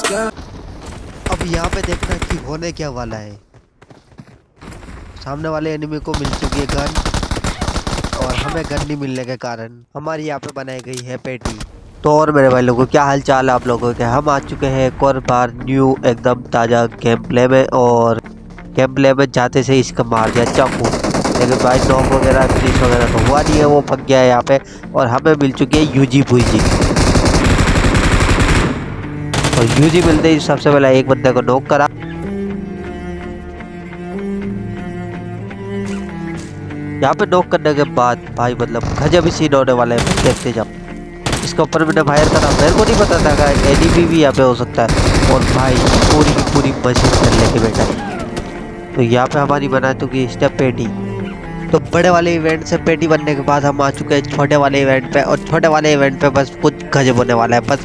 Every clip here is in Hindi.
अब यहाँ पे देखना कि होने क्या वाला है। सामने वाले एनिमी को मिल चुकी है गन, और हमें गन नहीं मिलने के कारण हमारी यहाँ पे बनाई गई है पेटी। तो और मेरे भाई लोगों, क्या हाल चाल है आप लोगों के। हम आ चुके हैं एक और बार न्यू एकदम ताज़ा गेम प्ले में, और गेम प्ले में जाते से इसका मार दिया चाकू। लेकिन भाई नॉक वगैरह फिनिश वगैरह तो हुआ नहीं है, वो फंस गया है यहाँ पे। और हमें मिल चुकी है यूजी भूजी, और यूजी मिलते ही सबसे पहले एक बंदे को नॉक करा। यहाँ पे नॉक करने के बाद भाई मतलब गजब ही सीन होने वाला है, देखते जाओ। इसके ऊपर मैंने फायर करा, मेरे को नहीं पता था कि एनिमी भी यहाँ पे हो सकता है। और भाई पूरी की पूरी मशीन कर लेके बैठा है। तो यहाँ पे हमारी बना चुकी स्टेप पेटी। तो बड़े वाले इवेंट से पेटी बनने के बाद हम आ चुके हैं छोटे वाले इवेंट पे, और छोटे वाले इवेंट पे बस कुछ गजब होने वाला है। बस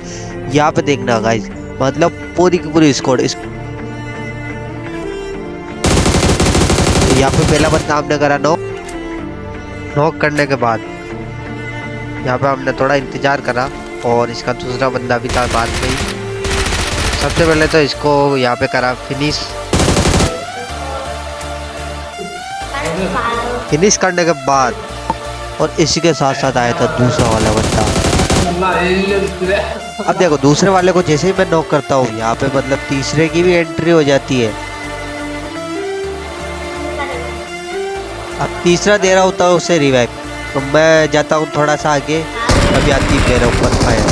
यहाँ पे देखना गाइस, मतलब पूरी की पूरी स्क्वाड। यहाँ पे पहला बंदा हमने करा नॉक करने के बाद यहाँ पे हमने थोड़ा इंतजार करा, और इसका दूसरा बंदा भी था बाद में ही। सबसे पहले तो इसको यहाँ पे करा फिनिश करने के बाद, और इसी के साथ साथ आया था दूसरा वाला बंदा। अब देखो दूसरे वाले को जैसे ही मैं नॉक करता हूँ, यहाँ पे मतलब तीसरे की भी एंट्री हो जाती है। अब तीसरा दे रहा होता है उसे रिवाइव, तो मैं जाता हूँ थोड़ा सा आगे, अभी आती है मेरे ऊपर फायर।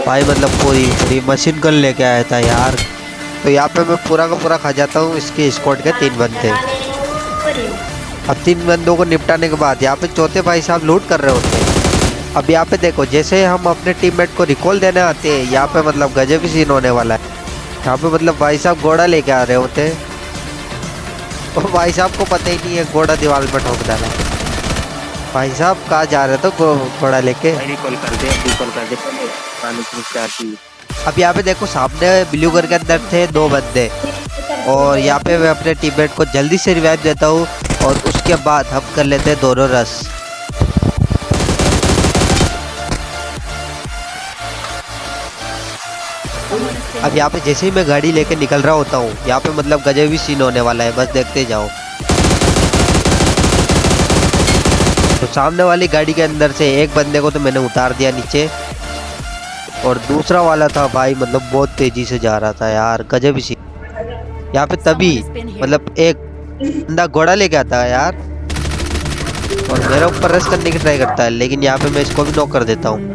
भाई मतलब पूरी मशीन गन लेके आया था यार। तो यहाँ पे मैं पूरा का पूरा खा जाता हूँ इसके स्क्वाड के 3 बंदे। अब 3 बंदों को निपटाने के बाद यहाँ पे चौथे भाई साहब लूट कर रहे होते हैं। अब यहाँ पे देखो, जैसे हम अपने टीममेट को रिकॉल देने आते हैं, यहाँ पे मतलब गजब ही सीन होने वाला है। यहाँ पे मतलब भाई साहब घोड़ा लेके आ रहे होते हैं, और भाई साहब को पता ही नहीं है घोड़ा दीवार पर ठोक डाला। भाई साहब कहाँ जा रहे थे घोड़ा लेके। अब यहाँ पे देखो सामने ब्लू घर के अंदर थे 2 बंदे, और यहाँ पे मैं अपने टीममेट को जल्दी से रिवाइव देता हूँ, और उसके बाद हम कर लेते हैं दोनों रस। अब यहाँ पे जैसे ही मैं गाड़ी लेके निकल रहा होता हूँ, यहाँ पे मतलब गजब ही सीन होने वाला है, बस देखते जाओ। तो सामने वाली गाड़ी के अंदर से एक बंदे को तो मैंने उतार दिया नीचे, और दूसरा वाला था भाई मतलब बहुत तेजी से जा रहा था यार, गजब ही सीन। यहाँ पे तभी मतलब एक बंदा घोड़ा लेके आता है यार, और मेरे ऊपर रश करने की ट्राई करता है, लेकिन यहाँ पे मैं इसको भी नॉक कर देता हूँ।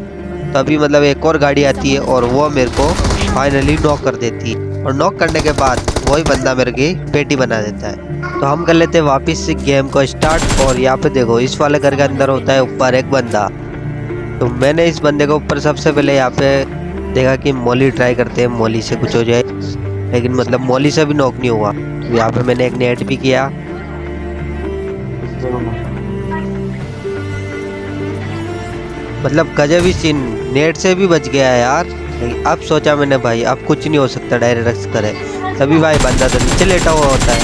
तभी मतलब एक और गाड़ी आती है, और वो मेरे को फाइनली नॉक कर देती है, और नॉक करने के बाद वही बंदा मेरे की पेटी बना देता है। तो हम कर लेते हैं वापस से गेम को स्टार्ट। और यहाँ पे देखो इस वाले घर के अंदर होता है ऊपर एक बंदा। तो मैंने इस बंदे को ऊपर सबसे पहले यहाँ पे देखा कि मोली ट्राई करते हैं, मोली से कुछ हो जाए, लेकिन मतलब मोली से भी नॉक नहीं हुआ। तो यहाँ पे मैंने एक नेट भी किया, मतलब गजब ही सीन, नेट से भी बच गया है यार। लेकिन अब सोचा मैंने भाई अब कुछ नहीं हो सकता, डायरेक्ट रक्स करे। तभी भाई बंदा तो नीचे लेटा हुआ होता है,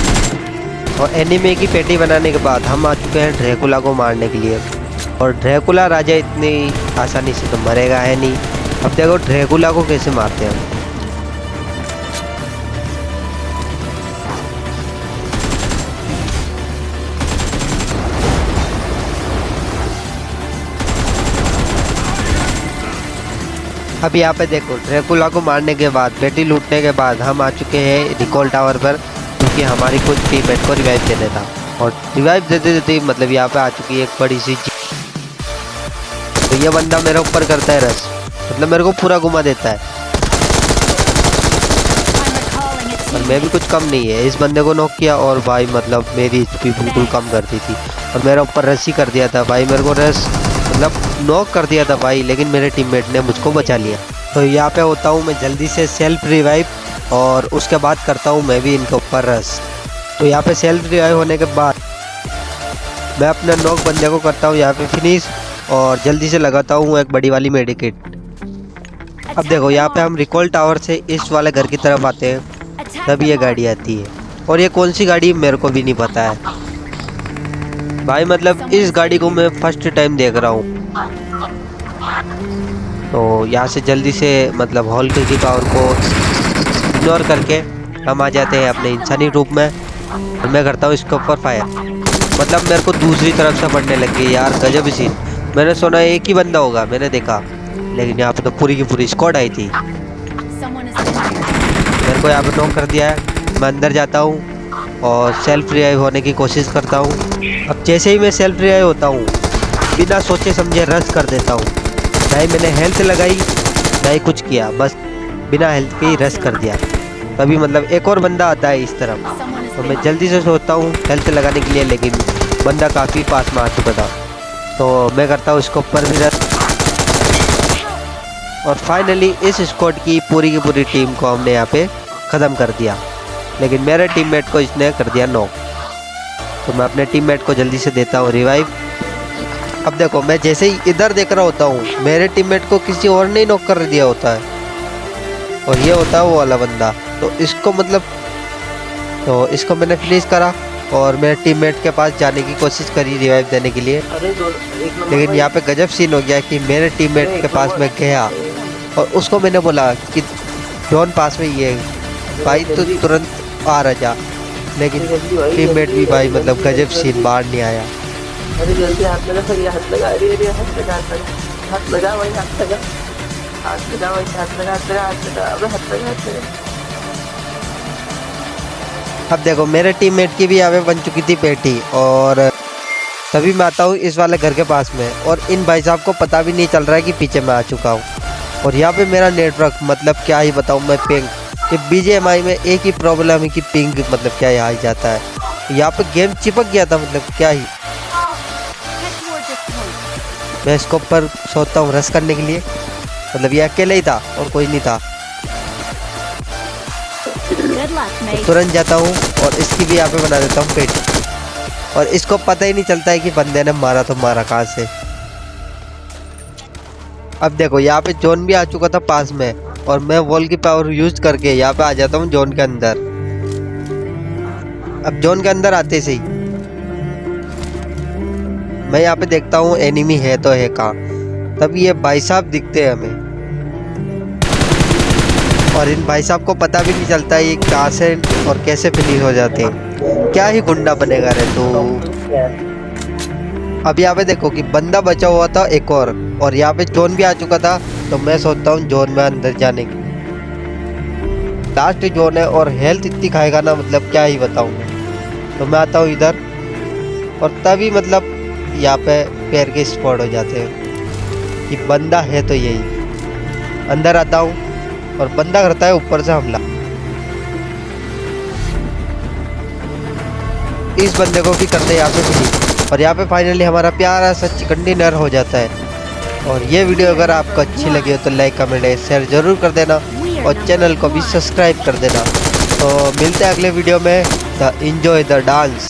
और एनिमी की पेटी बनाने के बाद हम आ चुके हैं ड्रैकुला को मारने के लिए। और ड्रैकुला राजा इतनी आसानी से तो मरेगा है नहीं। अब देखो ड्रैकुला को कैसे मारते हैं हम। अब यहाँ पे देखो ड्रैकुला को मारने के बाद, पेटी लूटने के बाद हम आ चुके हैं रिकॉल टावर पर, क्योंकि हमारी कुछ टीममेट को रिवाइव देने था। और रिवाइव देते देते मतलब यहाँ पे आ चुकी है एक बड़ी सी जीप। तो ये बंदा मेरे ऊपर करता है रस, मतलब मेरे को पूरा घुमा देता है, और मैं भी कुछ कम नहीं है। इस बंदे को नॉक किया, और भाई मतलब मेरी HP बिल्कुल कम कर दी थी, और मेरे ऊपर रस ही कर दिया था भाई। मेरे को रस मतलब नॉक कर दिया था भाई, लेकिन मेरे टीममेट ने मुझको बचा लिया। तो यहाँ पे होता हूँ मैं जल्दी से सेल्फ रिवाइव, और उसके बाद करता हूँ मैं भी इनके ऊपर रस। तो यहाँ पे सेल्फ रिवाइव होने के बाद मैं अपने नॉक बंदे को करता हूँ यहाँ पे फिनिश, और जल्दी से लगाता हूँ एक बड़ी वाली मेडिकेट। अब देखो यहाँ पे हम रिकॉल टावर से इस वाले घर की तरफ आते हैं, तब ये गाड़ी आती है, और ये कौन सी गाड़ी मेरे को भी नहीं पता है भाई। मतलब इस गाड़ी को मैं फर्स्ट टाइम देख रहा हूँ। तो यहाँ से जल्दी से मतलब हॉल की पावर को इग्नोर करके हम आ जाते हैं अपने इंसानी रूप में। और मैं करता हूँ इसके ऊपर फायर। मतलब मेरे को दूसरी तरफ से पड़ने लग गई यार, गजब ही सीन। मैंने सुना एक ही बंदा होगा, मैंने देखा, लेकिन यहाँ पे तो पूरी की पूरी स्क्वाड आई थी। मेरे को यहाँ पे नॉक कर दिया है। मैं अंदर जाता हूँ और सेल्फ रिवाइव होने की कोशिश करता हूँ। अब जैसे ही मैं सेल्फ रिवाइव होता हूँ, बिना सोचे समझे रश कर देता हूँ। ना ही मैंने हेल्थ लगाई, ना ही कुछ किया, बस बिना हेल्थ के ही रश कर दिया। तभी मतलब एक और बंदा आता है इस तरफ, तो मैं जल्दी से सोचता हूँ हेल्थ लगाने के लिए, लेकिन बंदा काफ़ी पास में आ चुका था। तो मैं करता हूँ इसके ऊपर भी रश। और फाइनली इस स्क्वाड की पूरी टीम को हमने यहाँ पे ख़त्म कर दिया, लेकिन मेरे टीममेट को इसने कर दिया नॉक। तो मैं अपने टीममेट को जल्दी से देता हूँ रिवाइव। अब देखो, मैं जैसे ही इधर देख रहा होता हूँ, मेरे टीममेट को किसी और ने नॉक कर दिया होता है, और ये होता है वो वाला बंदा। तो इसको मतलब इसको मैंने फिनिश करा और मेरे टीममेट के पास जाने की कोशिश करी रिवाइव देने के लिए। लेकिन यहाँ पे गजब सीन हो गया कि मेरे टीममेट के पास मैं गया और उसको मैंने बोला कि जॉन पास में ये भाई, तो तुरंत आ रहा जा। लेकिन टीममेट भी भाई मतलब गजब सीन, बाहर नहीं आया। अरे जल्दी हाथ लगा, सही हाथ लगा, अरे अरे हाथ लगा, हाथ लगा भाई, हाथ लगा, हाथ लगा भाई, हाथ लगा, हाथ लगा, हाथ लगा, अबे हाथ लगा, हाथ लगा। अब देखो, मेरे टीममेट की भी यहाँ पे बन चुकी थी पेटी, और तभी मैं आता हूँ इस वाले घर के पास में, और इन भाई साहब को पता भी नहीं चल रहा है कि पीछे मैं आ चुका हूँ। और यहाँ पे मेरा नेटवर्क मतलब क्या ही बताऊँ मैं, पिंग कि BGMI में एक ही प्रॉब्लम है कि पिंग मतलब क्या ही आ जाता है। यहाँ पे गेम चिपक गया था, मतलब क्या ही। मैं इसको ऊपर सोचता हूँ रश करने के लिए, मतलब ये अकेले ही था और कोई नहीं था। तो तुरंत जाता हूँ और इसकी भी यहाँ पे बना देता हूँ पेटी, और इसको पता ही नहीं चलता है कि बंदे ने मारा तो मारा कहाँ से। अब देखो, यहाँ पे जोन भी आ चुका था पास में, और मैं वॉल की पावर यूज करके यहाँ पे आ जाता हूँ जोन के अंदर। अब जोन के अंदर आते से ही मैं यहाँ पे देखता हूँ एनिमी है तो है कहाँ। तब ये भाई साहब दिखते हैं हमें, और इन भाई साहब को पता भी नहीं चलता ये कहाँ से और कैसे फिनिश हो जाते हैं। क्या ही गुंडा बनेगा रे तू। अब यहाँ पे देखो कि बंदा बचा हुआ था एक और यहाँ पे जोन भी आ चुका था। तो मैं सोचता हूँ जोन में अंदर जाने की, लास्ट जोन है और हेल्थ इतनी खाएगा ना, मतलब क्या ही बताऊँ। तो मैं आता हूँ इधर, और तभी मतलब यहाँ पे पैर के स्पॉट हो जाते हैं कि बंदा है तो यही। अंदर आता हूँ और बंदा करता है ऊपर से हमला। इस बंदे को भी करते हैं यहाँ पे फिनिश, और यहाँ पे फाइनली हमारा प्यारा सा चिकन डिनर हो जाता है। और ये वीडियो अगर आपको अच्छी लगी हो तो लाइक कमेंट शेयर जरूर कर देना, और चैनल को भी सब्सक्राइब कर देना। तो मिलते हैं अगले वीडियो में। The enjoy the dance.